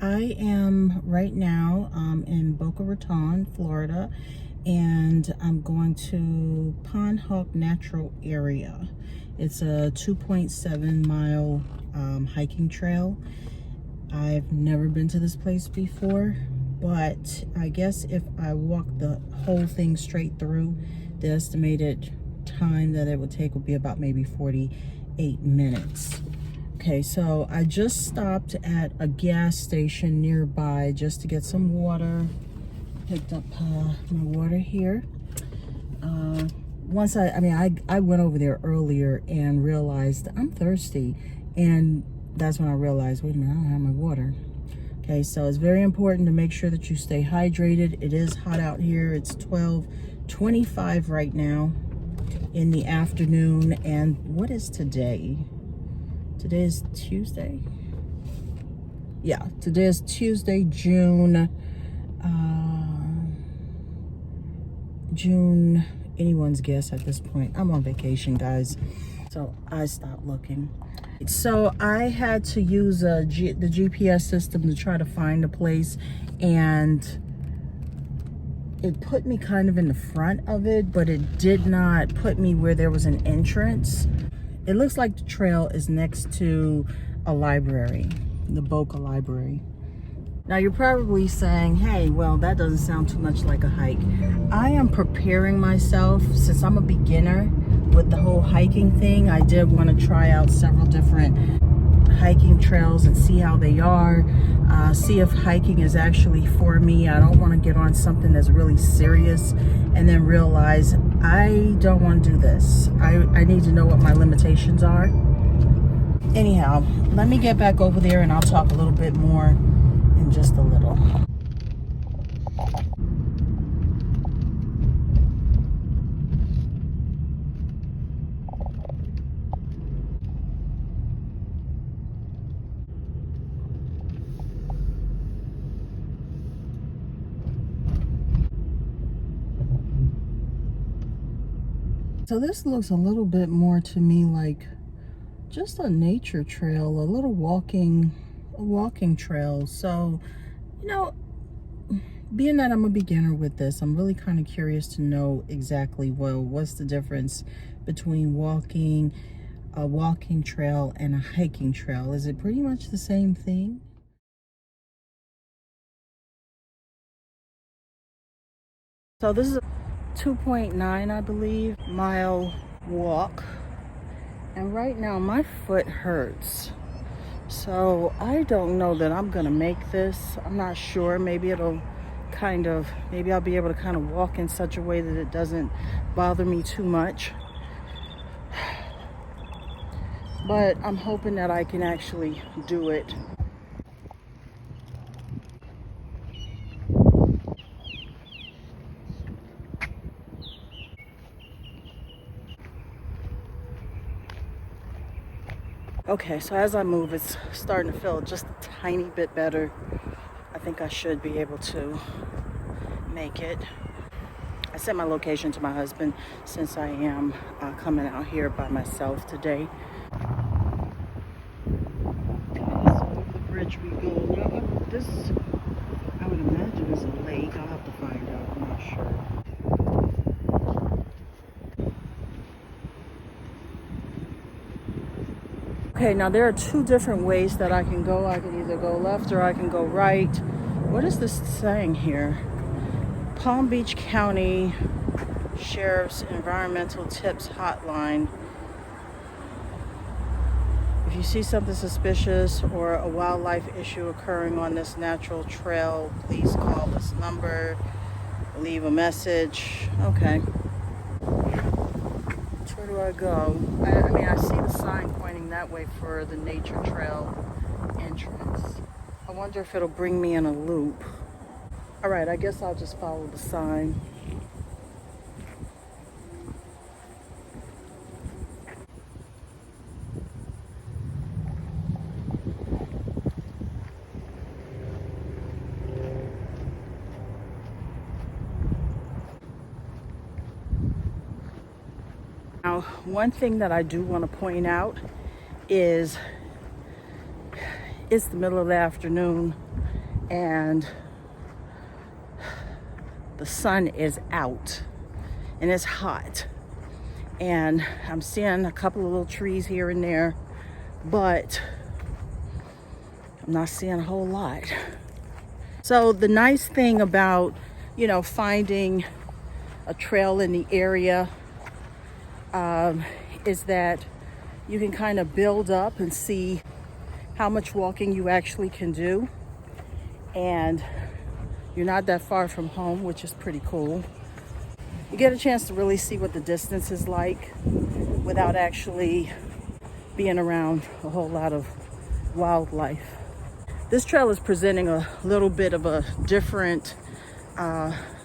I am right now in Boca Raton, Florida, and I'm going to Pondhawk Natural Area. It's a 2.7 mile hiking trail. I've never been to this place before, but I guess if I walk the whole thing straight through, the estimated time that it would take would be about maybe 48 minutes. Okay, so I just stopped at a gas station nearby just to get some water. Picked up my water here. Once I went over there earlier and realized I'm thirsty, and that's when I realized, wait a minute, I don't have my water. Okay, so it's very important to make sure that you stay hydrated. It is hot out here. It's 12:25 right now in the afternoon. And what is today? Today is Tuesday. Yeah, today is Tuesday, June, anyone's guess at this point. I'm on vacation, guys, so I stopped looking. So I had to use the GPS system to try to find a place, and it put me kind of in the front of it, but it did not put me where there was an entrance. It looks like the trail is next to a library, the Boca Library. Now you're probably saying, hey, well, that doesn't sound too much like a hike. I am preparing myself, since I'm a beginner with the whole hiking thing. I did want to try out several different hiking trails and see how they are, see if hiking is actually for me. I don't want to get on something that's really serious and then realize I don't want to do this. I need to know what my limitations are. Anyhow, let me get back over there and I'll talk a little bit more in just a little. So this looks a little bit more to me like just a nature trail, a little walking trail. So, you know, being that I'm a beginner with this, I'm really kind of curious to know exactly, well, what's the difference between a walking trail and a hiking trail? Is it pretty much the same thing? So this is a 2.9, I believe, mile walk. And right now my foot hurts. So I don't know that I'm gonna make this. I'm not sure. Maybe I'll be able to kind of walk in such a way that it doesn't bother me too much. But I'm hoping that I can actually do it. Okay, so as I move, it's starting to feel just a tiny bit better. I think I should be able to make it. I sent my location to my husband since I am coming out here by myself today. Okay, so over the bridge we go. Now, this, I would imagine, is a lake. I'll have to find out. I'm not sure. Okay, now there are two different ways that I can go. I can either go left or I can go right. What is this saying here? Palm Beach County Sheriff's Environmental Tips Hotline. If you see something suspicious or a wildlife issue occurring on this natural trail, please call this number, leave a message. Okay. Where do I go? I mean, I see the sign pointing that way for the nature trail entrance. I wonder if it'll bring me in a loop. All right, I guess I'll just follow the sign. Now, one thing that I do want to point out is it's the middle of the afternoon and the sun is out and it's hot, and I'm seeing a couple of little trees here and there, but I'm not seeing a whole lot. So the nice thing about, you know, finding a trail in the area is that you can kind of build up and see how much walking you actually can do, and you're not that far from home, which is pretty cool. You get a chance to really see what the distance is like without actually being around a whole lot of wildlife. This trail is presenting a little bit of a different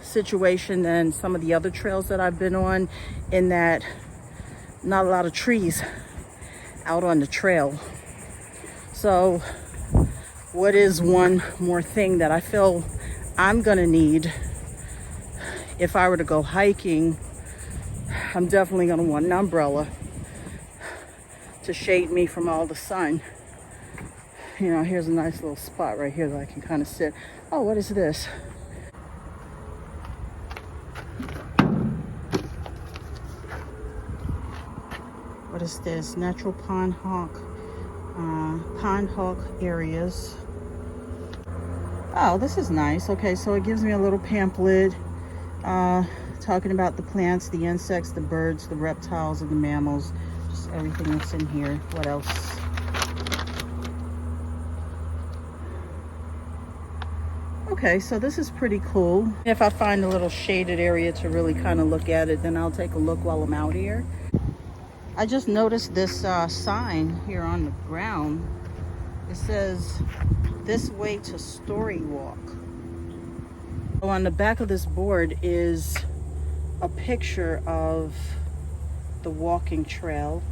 situation than some of the other trails that I've been on, in that not a lot of trees out on the trail. So what is one more thing that I feel I'm gonna need if I were to go hiking? I'm definitely gonna want an umbrella to shade me from all the sun. You know, here's a nice little spot right here that I can kind of sit. Oh, what is this? What is this? Natural Pondhawk areas. Oh, this is nice. Okay, so it gives me a little pamphlet talking about the plants, the insects, the birds, the reptiles, and the mammals. Just everything that's in here. What else? Okay, so this is pretty cool. If I find a little shaded area to really kind of look at it, then I'll take a look while I'm out here. I just noticed this sign here on the ground. It says, "This way to Story Walk." So on the back of this board is a picture of the walking trail.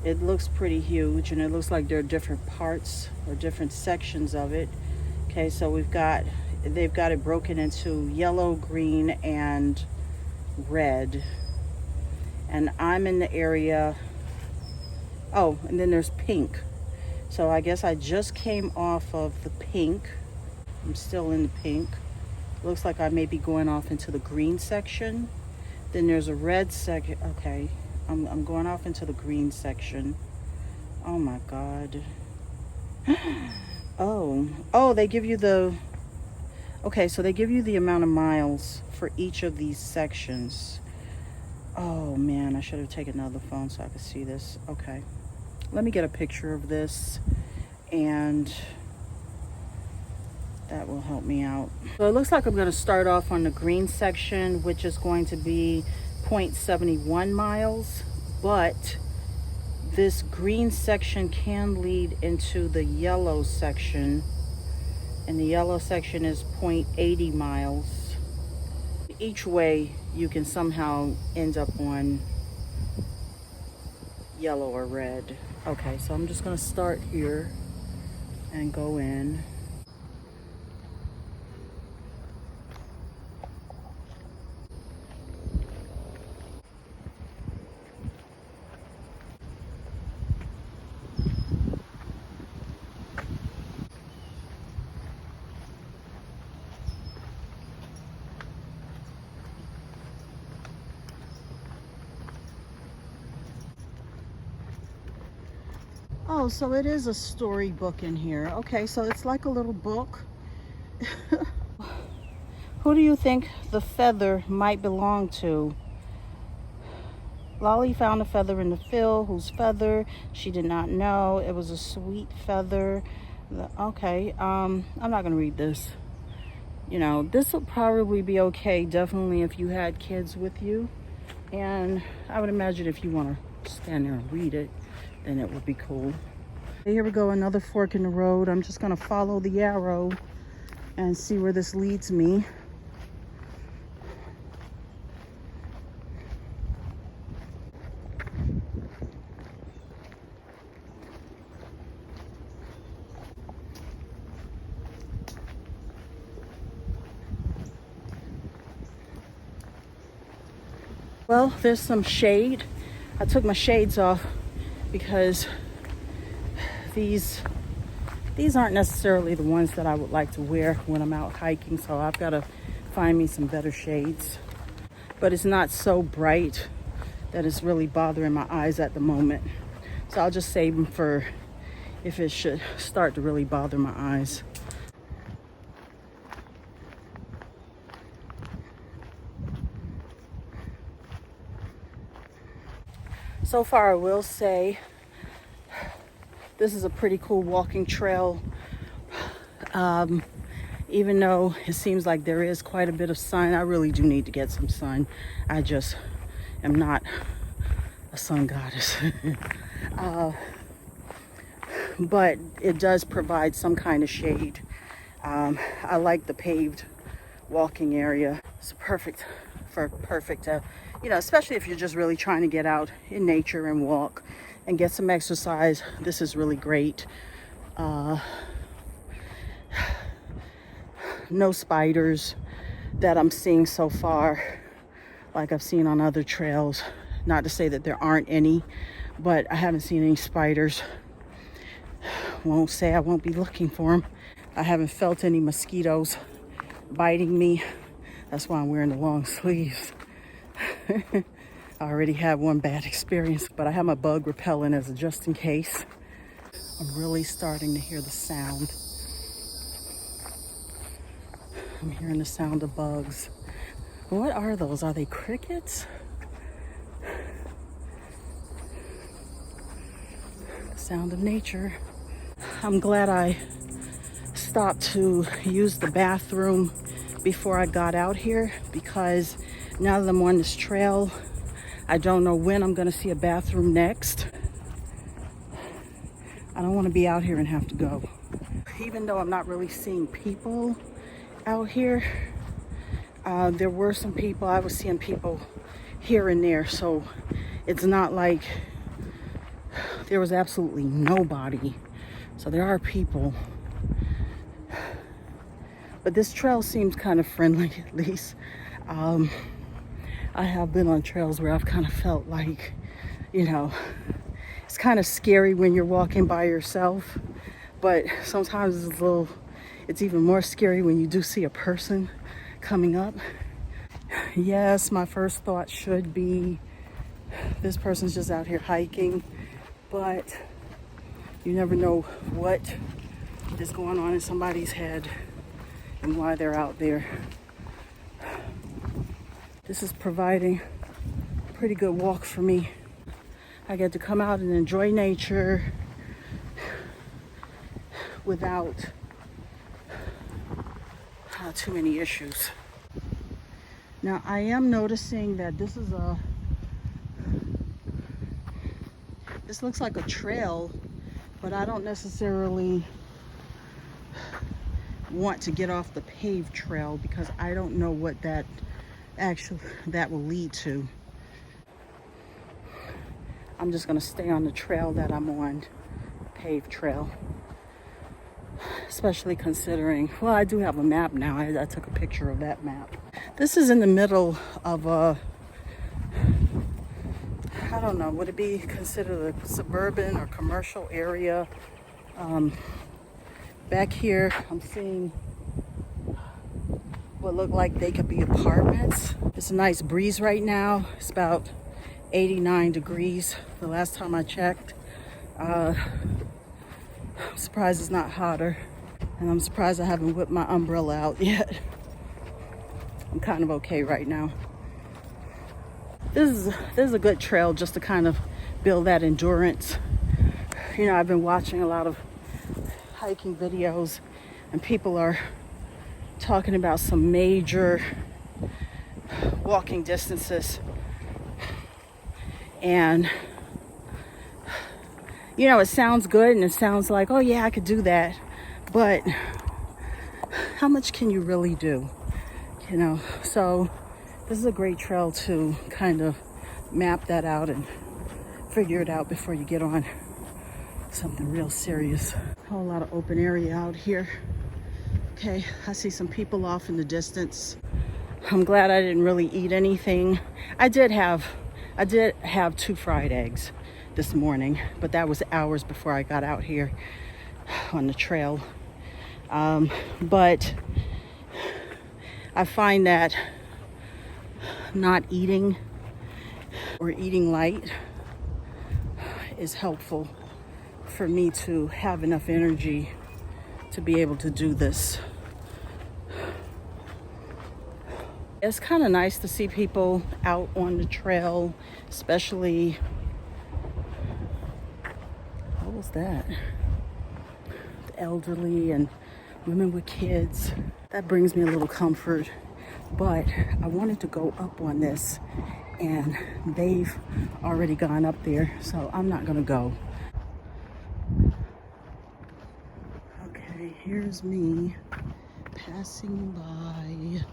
It looks pretty huge, and it looks like there are different parts or different sections of it. Okay, so they've got it broken into yellow, green, and red. And I'm in the area, oh, and then there's pink. So I guess I just came off of the pink. I'm still in the pink. Looks like I may be going off into the green section. Then there's a red section. Okay, I'm going off into the green section. Oh my God. Oh, they give you the, okay, so they give you the amount of miles for each of these sections. Oh man, I should have taken another phone so I could see this. Okay, let me get a picture of this, and that will help me out. So it looks like I'm going to start off on the green section, which is going to be 0.71 miles, but this green section can lead into the yellow section, and the yellow section is 0.80 miles. Each way you can somehow end up on yellow or red. Okay, so I'm just going to start here and go in. Oh, so it is a storybook in here. Okay, so it's like a little book. Who do you think the feather might belong to? Lolly found a feather in the field. Whose feather? She did not know. It was a sweet feather. Okay, I'm not gonna read this. You know, this will probably be okay, definitely if you had kids with you. And I would imagine if you want to stand there and read it, then it would be cool. Here we go, another fork in the road. I'm just gonna follow the arrow and see where this leads me. Well, there's some shade. I took my shades off because these These aren't necessarily the ones that I would like to wear when I'm out hiking, so I've got to find me some better shades. But it's not so bright that it's really bothering my eyes at the moment. So I'll just save them for if it should start to really bother my eyes. So far, I will say this is a pretty cool walking trail. Even though it seems like there is quite a bit of sun, I really do need to get some sun. I just am not a sun goddess. But it does provide some kind of shade. I like the paved walking area. It's perfect, you know, especially if you're just really trying to get out in nature and walk and get some exercise. This is really great. No spiders that I'm seeing so far, like I've seen on other trails. Not to say that there aren't any, but I haven't seen any spiders. Won't say I won't be looking for them. I haven't felt any mosquitoes biting me. That's why I'm wearing the long sleeves. I already had one bad experience, but I have my bug repellent as a just in case. I'm really starting to hear the sound. I'm hearing the sound of bugs. What are those? Are they crickets? The sound of nature. I'm glad I stopped to use the bathroom before I got out here, because now that I'm on this trail, I don't know when I'm going to see a bathroom next. I don't want to be out here and have to go. Even though I'm not really seeing people out here, there were some people. I was seeing people here and there, so it's not like there was absolutely nobody. So there are people, but this trail seems kind of friendly, at least. I have been on trails where I've kind of felt like, you know, it's kind of scary when you're walking by yourself, but sometimes it's even more scary when you do see a person coming up. Yes, my first thought should be this person's just out here hiking, but you never know what is going on in somebody's head and why they're out there. This is providing a pretty good walk for me. I get to come out and enjoy nature without too many issues. Now I am noticing that this looks like a trail, but I don't necessarily want to get off the paved trail because I don't know what that will lead to. I'm just going to stay on the trail that I'm on, paved trail. Especially considering, well, I do have a map now. I took a picture of that map. This is in the middle of a, I don't know, would it be considered a suburban or commercial area? Back here, I'm seeing what look like they could be apartments. It's a nice breeze right now. It's about 89 degrees the last time I checked. I'm surprised it's not hotter. And I'm surprised I haven't whipped my umbrella out yet. I'm kind of okay right now. This is a good trail just to kind of build that endurance. You know, I've been watching a lot of hiking videos and people are talking about some major walking distances. And you know, it sounds good and it sounds like, oh yeah, I could do that. But how much can you really do? You know, so this is a great trail to kind of map that out and figure it out before you get on something real serious. A whole lot of open area out here. Okay, I see some people off in the distance. I'm glad I didn't really eat anything. I did have 2 fried eggs this morning, but that was hours before I got out here. on the trail. But I find that not eating or eating light is helpful for me to have enough energy to be able to do this. It's kind of nice to see people out on the trail, especially, what was that? The elderly and women with kids. That brings me a little comfort. But I wanted to go up on this, and they've already gone up there, so I'm not gonna go. Okay, here's me passing by.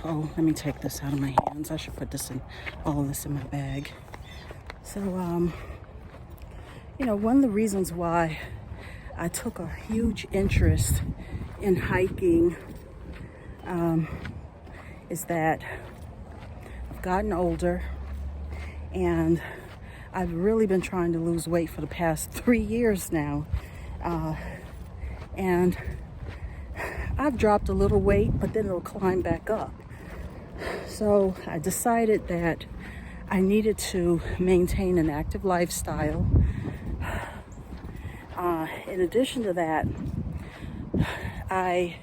Oh, let me take this out of my hands. I should put all of this in my bag. So, you know, one of the reasons why I took a huge interest in hiking is that I've gotten older, and I've really been trying to lose weight for the past 3 years now. And I've dropped a little weight, but then it'll climb back up. So I decided that I needed to maintain an active lifestyle. In addition to that, I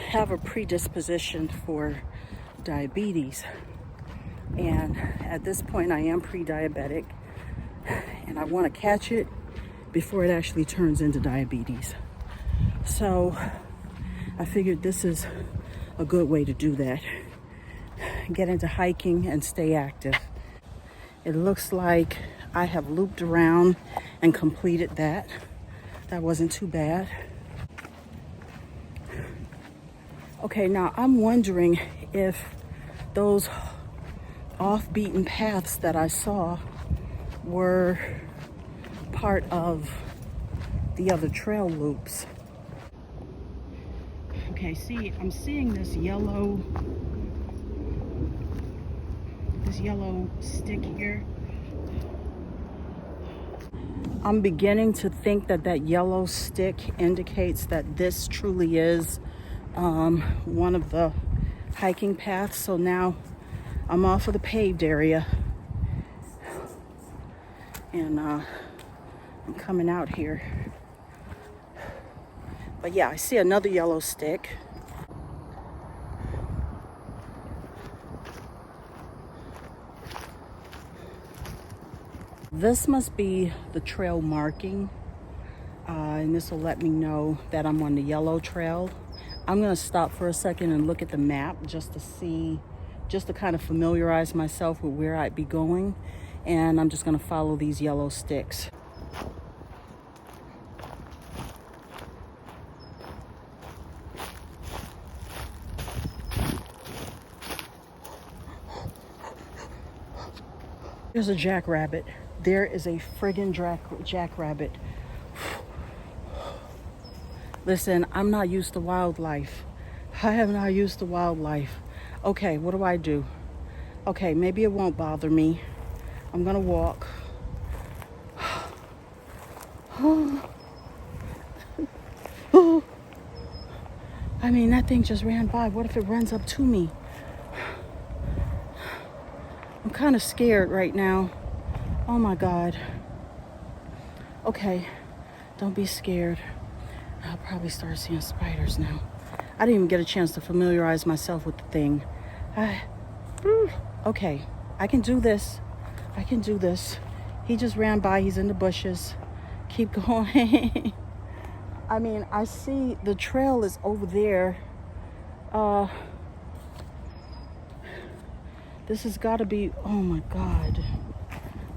have a predisposition for diabetes. And at this point, I am pre-diabetic, and I want to catch it before it actually turns into diabetes. So I figured this is a good way to do that. Get into hiking and stay active. It looks like I have looped around and completed that. That wasn't too bad. Okay, now I'm wondering if those off-beaten paths that I saw were part of the other trail loops. Okay, see, I'm seeing this yellow stick here. I'm beginning to think that that yellow stick indicates that this truly is one of the hiking paths. So now I'm off of the paved area, and I'm coming out here. But yeah, I see another yellow stick. This must be the trail marking, and this will let me know that I'm on the yellow trail. I'm gonna stop for a second and look at the map just to kind of familiarize myself with where I'd be going. And I'm just gonna follow these yellow sticks. There's a jackrabbit. There is a friggin' jackrabbit. Listen, I'm not used to wildlife. I am not used to wildlife. Okay, what do I do? Okay, maybe it won't bother me. I'm gonna walk. I mean, that thing just ran by. What if it runs up to me? I'm kind of scared right now. Oh my God. Okay, don't be scared. I'll probably start seeing spiders now. I didn't even get a chance to familiarize myself with the thing. Okay, I can do this. I can do this. He just ran by. He's in the bushes. Keep going. I mean, I see the trail is over there. This has got to be, oh my God.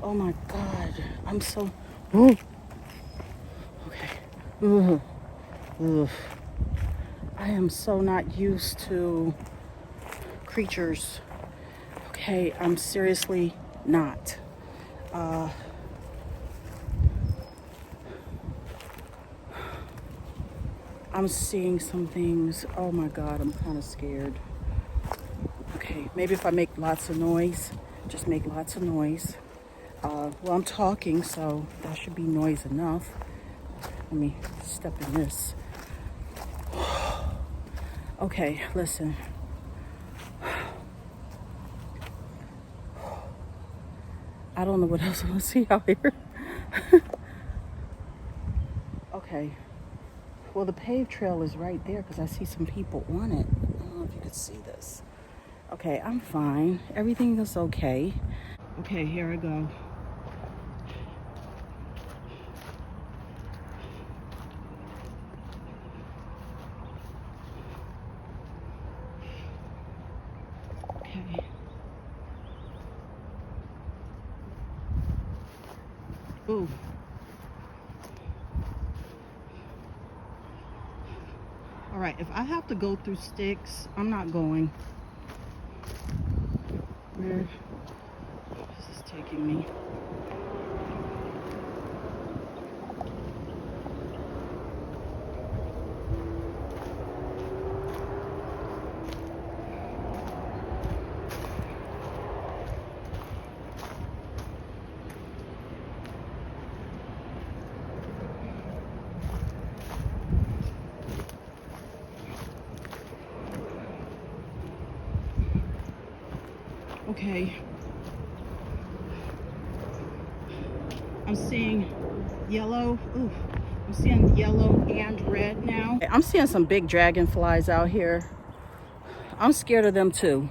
Oh my God. I'm so, okay. I am so not used to creatures. Okay, I'm seriously not. I'm seeing some things. Oh my God, I'm kind of scared. Okay, maybe if I make lots of noise, just make lots of noise. Well, I'm talking, so that should be noise enough. Let me step in this. Okay, listen. I don't know what else I want to see out here. Okay. Well, the paved trail is right there because I see some people on it. I don't know if you could see this. Okay, I'm fine. Everything is okay. Okay, here I go. Okay. Ooh. All right, if I have to go through sticks, I'm not going. Where is this taking me? Okay. I'm seeing yellow. Ooh, I'm seeing yellow and red now. I'm seeing some big dragonflies out here. I'm scared of them too.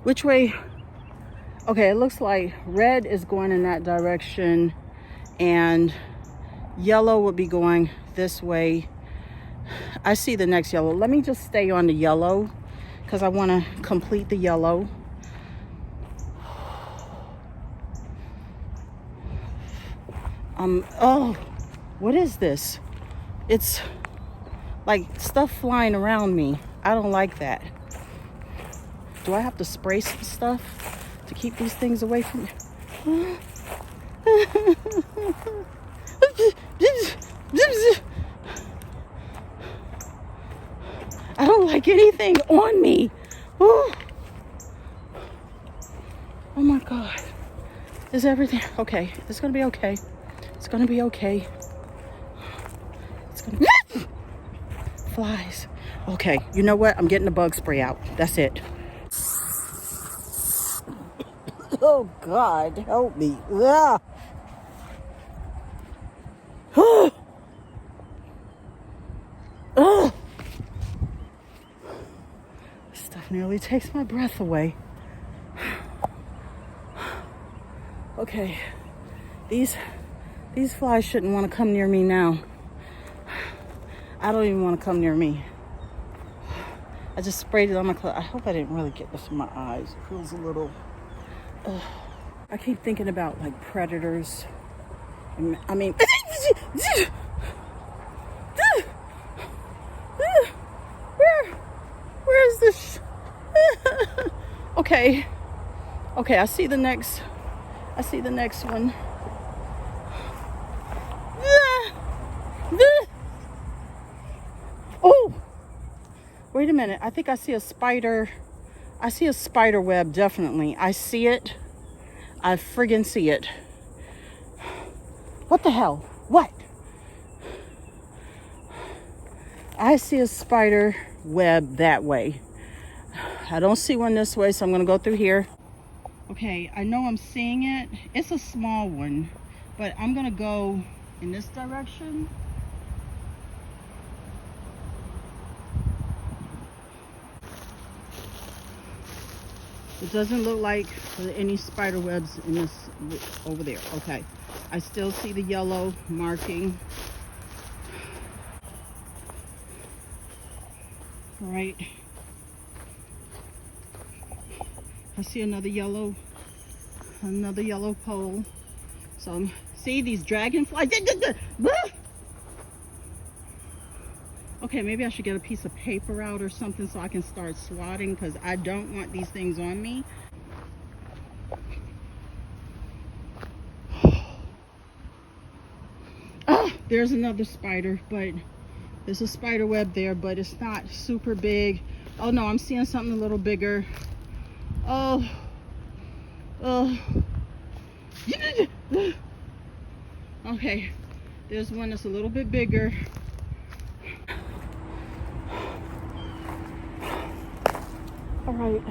Which way? Okay, it looks like red is going in that direction and yellow would be going this way. I see the next yellow. Let me just stay on the yellow because I want to complete the yellow. Oh, what is this? It's like stuff flying around me. I don't like that. Do I have to spray some stuff to keep these things away from me? I don't like anything on me. Oh my God. Is everything okay? It's gonna be okay. It's gonna be okay. It's gonna be flies. Okay, you know what? I'm getting the bug spray out. That's it. Oh God, help me. Ah. Stuff nearly takes my breath away. Okay, these flies shouldn't want to come near me now. I don't even want to come near me. I just sprayed it on my clothes. I hope I didn't really get this in my eyes. It feels a little... I keep thinking about like predators. I mean... Where is this? Okay. Okay, I see the next one. Oh, wait a minute. I think I see a spider. I see a spider web, definitely. I see it. I friggin' see it. What the hell? What? I see a spider web that way. I don't see one this way, so I'm gonna go through here. Okay, I know I'm seeing it. It's a small one, but I'm gonna go in this direction. It doesn't look like any spider webs in this over there. Okay, I still see the yellow marking. All right. I see another yellow pole. So see these dragonflies. Okay, maybe I should get a piece of paper out or something so I can start swatting, because I don't want these things on me. Oh, there's another spider, but there's a spider web there, but it's not super big. Oh no, I'm seeing something a little bigger. Oh, Okay, there's one that's a little bit bigger. All right.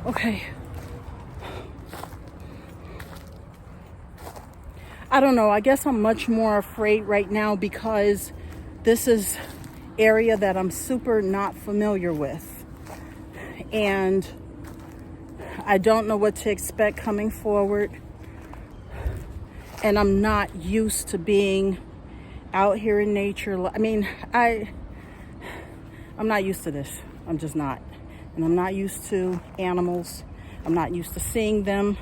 Okay. I don't know. I guess I'm much more afraid right now because this is area that I'm super not familiar with. And I don't know what to expect coming forward. And I'm not used to being out here in nature. I mean, I'm not used to this. I'm just not. And I'm not used to animals. I'm not used to seeing them.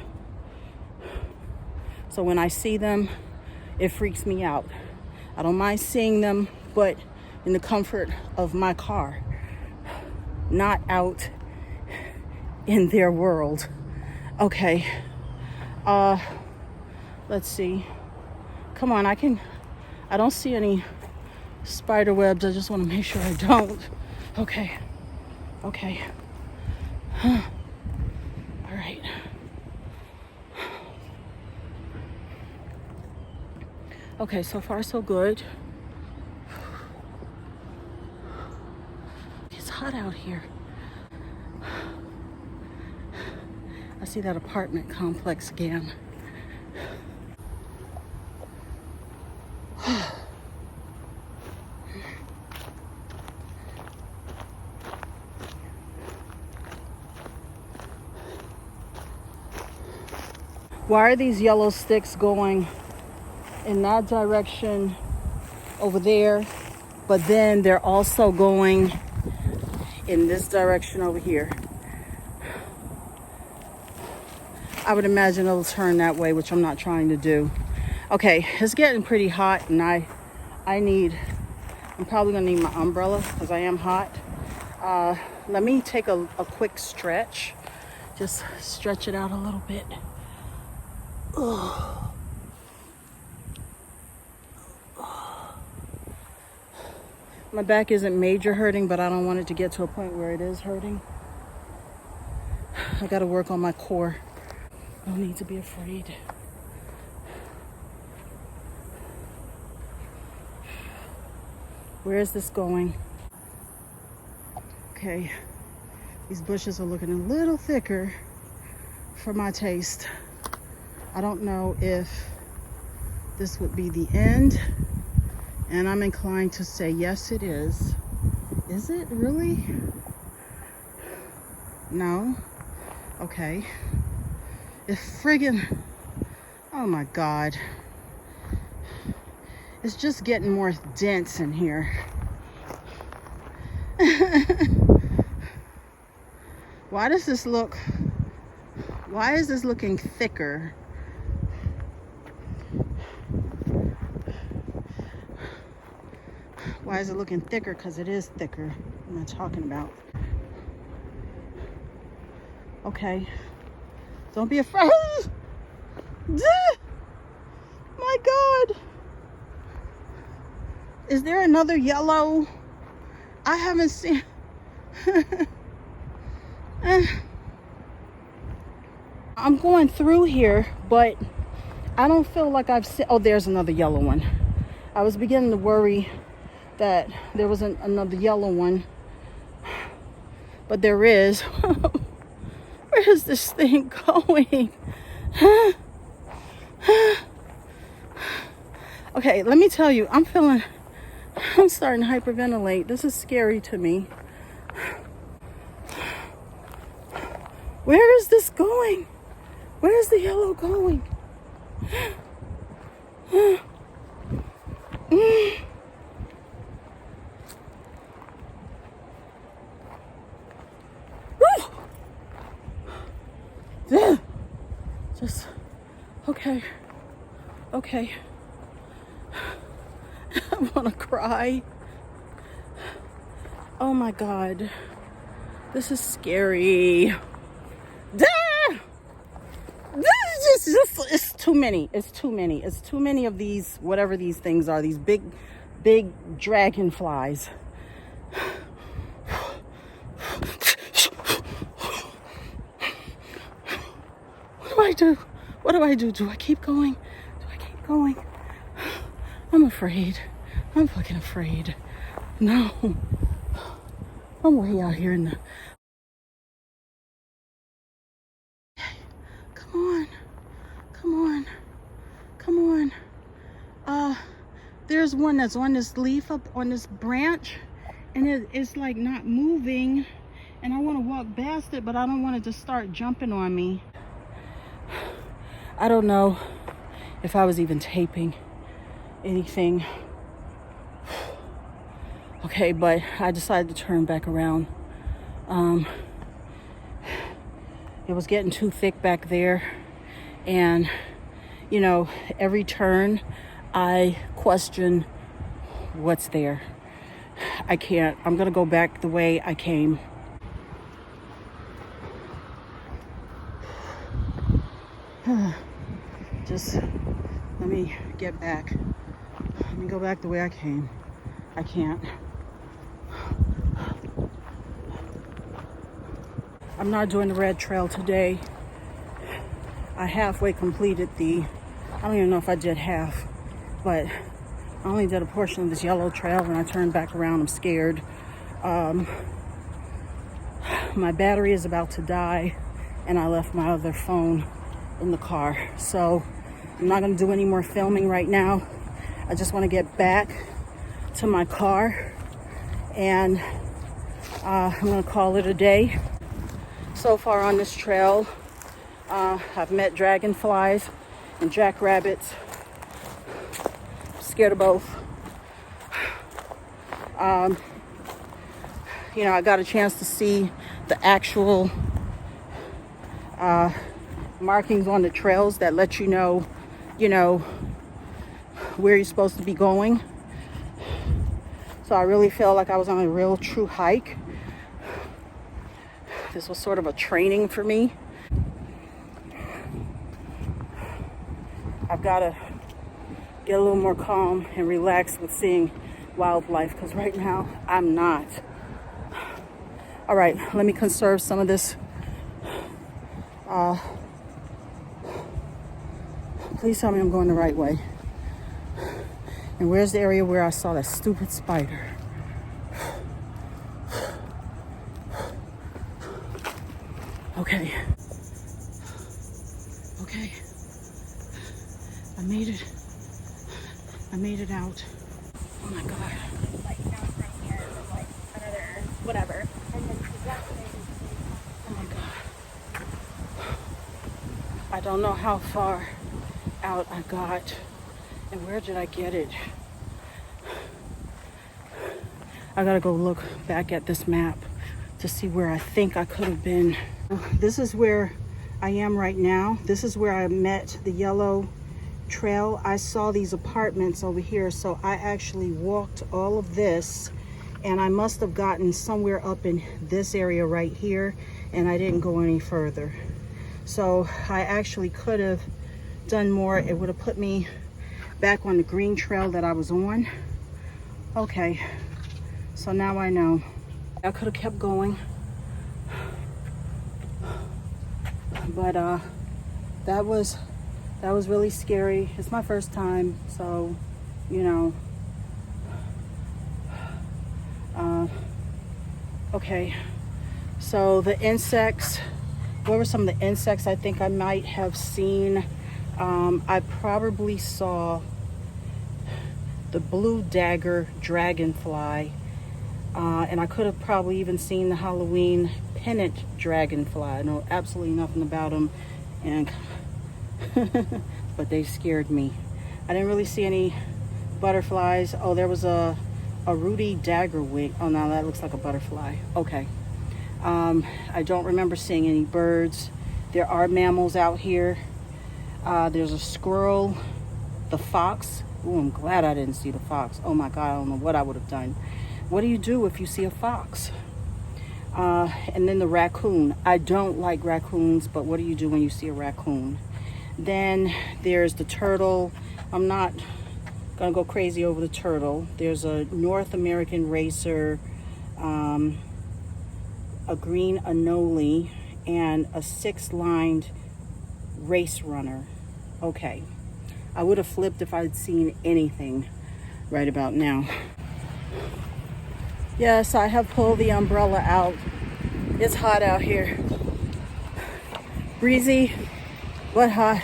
So when I see them, it freaks me out. I don't mind seeing them, but in the comfort of my car, not out in their world. Okay. Let's see. Come on, I don't see any spider webs. I just want to make sure I don't. Okay. Okay. All right. Okay, so far so good. It's hot out here. I see that apartment complex again. Why are these yellow sticks going in that direction over there, but then they're also going in this direction over here? I would imagine it'll turn that way, which I'm not trying to do. Okay, it's getting pretty hot, and I'm probably gonna need my umbrella because I am hot. Let me take a quick stretch. Just stretch it out a little bit. Ugh. My back isn't major hurting, but I don't want it to get to a point where it is hurting. I gotta work on my core. No need to be afraid. Where is this going? Okay, these bushes are looking a little thicker for my taste. I don't know if this would be the end, and I'm inclined to say yes, it is. Is it really? No? Okay. It's friggin', oh my God. It's just getting more dense in here. Why is this looking thicker? Why is it looking thicker? Because it is thicker. What am I talking about? Okay. Don't be afraid. My God. Is there another yellow? I haven't seen. I'm going through here, but I don't feel like I've seen. Oh, there's another yellow one. I was beginning to worry that there wasn't another yellow one, but there is. Where is this thing going? Okay, let me tell you, I'm starting to hyperventilate. This is scary to me. Where is this going? Where is the yellow going? Just, okay. I want to cry. Oh my God. This is scary. This is just, it's too many. It's too many. It's too many of these, whatever these things are, these big dragonflies. What do I do? What do I do? Do I keep going? Do I keep going? I'm afraid. I'm fucking afraid. No. I'm way out here in the... Come on. Come on. Come on. There's one that's on this leaf up on this branch, and it's like not moving, and I want to walk past it, but I don't want it to start jumping on me. I don't know if I was even taping anything. Okay, but I decided to turn back around. It was getting too thick back there, and you know, every turn I question what's there. I can't. I'm gonna go back the way I came. Just let me get back. Let me go back the way I came. I can't. I'm not doing the red trail today. I halfway completed I don't even know if I did half, but I only did a portion of this yellow trail, and I turned back around. I'm scared. My battery is about to die, and I left my other phone in the car. So I'm not gonna do any more filming right now. I just wanna get back to my car, and I'm gonna call it a day. So far on this trail, I've met dragonflies and jackrabbits. I'm scared of both. You know, I got a chance to see the actual markings on the trails that let you know, where you're supposed to be going. So I really felt like I was on a real true hike. This was sort of a training for me. I've got to get a little more calm and relaxed with seeing wildlife, because right now I'm not. All right, let me conserve some of this. Please tell me I'm going the right way. And where's the area where I saw that stupid spider? Okay. Okay. I made it. I made it out. Oh my God. Like not from here, but like another whatever. And then Oh my God. I don't know how far out I got, and where did I get it? I gotta go look back at this map to see where I think I could have been. This is where I am right now. This is where I met the yellow trail. I saw these apartments over here, so I actually walked all of this, and I must have gotten somewhere up in this area right here, and I didn't go any further. So I actually could have done more. It would have put me back on the green trail that I was on. Okay, so now I know. I could have kept going, but that was really scary. It's my first time, so okay. So the insects, what were some of the insects I think I might have seen? I probably saw the blue dagger dragonfly, and I could have probably even seen the Halloween pennant dragonfly. I know absolutely nothing about them, and but they scared me. I didn't really see any butterflies. Oh, there was a ruddy daggerwing. Oh no, that looks like a butterfly. Okay. I don't remember seeing any birds. There are mammals out here. There's a squirrel, the fox. Oh, I'm glad I didn't see the fox. Oh my God, I don't know what I would have done. What do you do if you see a fox? And then the raccoon. I don't like raccoons, but what do you do when you see a raccoon? Then there's the turtle. I'm not gonna go crazy over the turtle. There's a North American racer, a green anole, and a 6-lined race runner. Okay, I would have flipped if I'd seen anything right about now. Yes, I have pulled the umbrella out. It's hot out here. Breezy, but hot.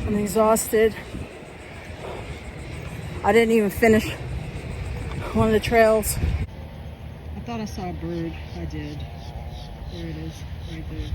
I'm exhausted. I didn't even finish one of the trails. I thought I saw a bird. I did. There it is, right there.